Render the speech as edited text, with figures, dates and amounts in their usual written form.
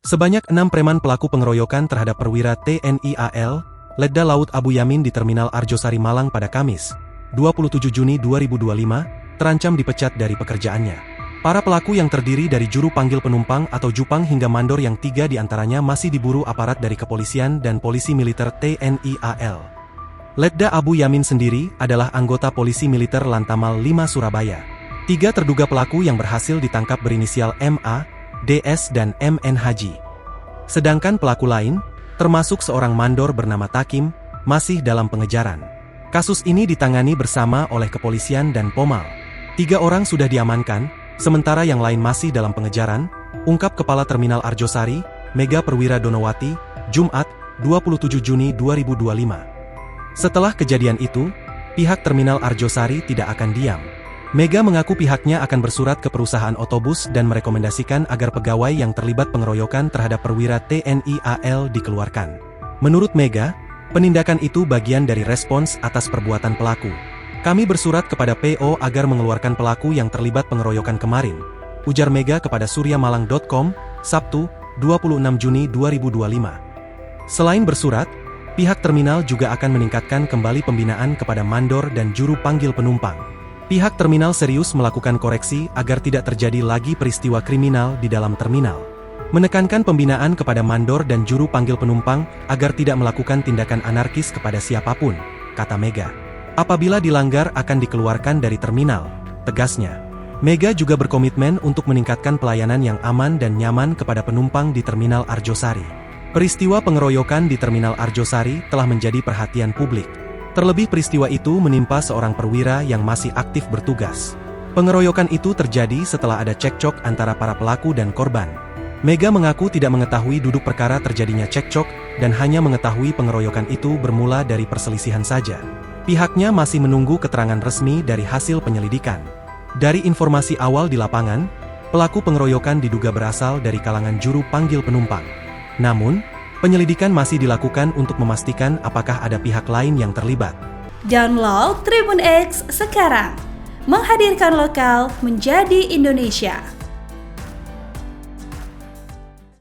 Sebanyak 6 preman pelaku pengeroyokan terhadap perwira TNI AL, Letda Laut Abu Yamin di Terminal Arjosari Malang pada Kamis, 27 Juni 2025, terancam dipecat dari pekerjaannya. Para pelaku yang terdiri dari juru panggil penumpang atau jupang hingga mandor yang 3 diantaranya masih diburu aparat dari kepolisian dan polisi militer TNI AL. Letda Abu Yamin sendiri adalah anggota polisi militer Lantamal 5 Surabaya. 3 terduga pelaku yang berhasil ditangkap berinisial MA, DS dan MN Haji. Sedangkan pelaku lain, termasuk seorang mandor bernama Takim, masih dalam pengejaran. Kasus ini ditangani bersama oleh kepolisian dan Pomal. 3 orang sudah diamankan, sementara yang lain masih dalam pengejaran, ungkap Kepala Terminal Arjosari, Mega Perwira Donowati, Jumat, 27 Juni 2025. Setelah kejadian itu, pihak Terminal Arjosari tidak akan diam. Mega mengaku pihaknya akan bersurat ke perusahaan otobus dan merekomendasikan agar pegawai yang terlibat pengeroyokan terhadap perwira TNI AL dikeluarkan. Menurut Mega, penindakan itu bagian dari respons atas perbuatan pelaku. Kami bersurat kepada PO agar mengeluarkan pelaku yang terlibat pengeroyokan kemarin, ujar Mega kepada suryamalang.com, Sabtu, 26 Juni 2025. Selain bersurat, pihak terminal juga akan meningkatkan kembali pembinaan kepada mandor dan juru panggil penumpang. Pihak terminal serius melakukan koreksi agar tidak terjadi lagi peristiwa kriminal di dalam terminal. Menekankan pembinaan kepada mandor dan juru panggil penumpang agar tidak melakukan tindakan anarkis kepada siapapun, kata Mega. Apabila dilanggar akan dikeluarkan dari terminal, tegasnya. Mega juga berkomitmen untuk meningkatkan pelayanan yang aman dan nyaman kepada penumpang di Terminal Arjosari. Peristiwa pengeroyokan di Terminal Arjosari telah menjadi perhatian publik. Terlebih peristiwa itu menimpa seorang perwira yang masih aktif bertugas. Pengeroyokan itu terjadi setelah ada cekcok antara para pelaku dan korban. Mega mengaku tidak mengetahui duduk perkara terjadinya cekcok dan hanya mengetahui pengeroyokan itu bermula dari perselisihan saja. Pihaknya masih menunggu keterangan resmi dari hasil penyelidikan. Dari informasi awal di lapangan, pelaku pengeroyokan diduga berasal dari kalangan juru panggil penumpang. Namun, penyelidikan masih dilakukan untuk memastikan apakah ada pihak lain yang terlibat. Download Tribun X sekarang, menghadirkan lokal menjadi Indonesia.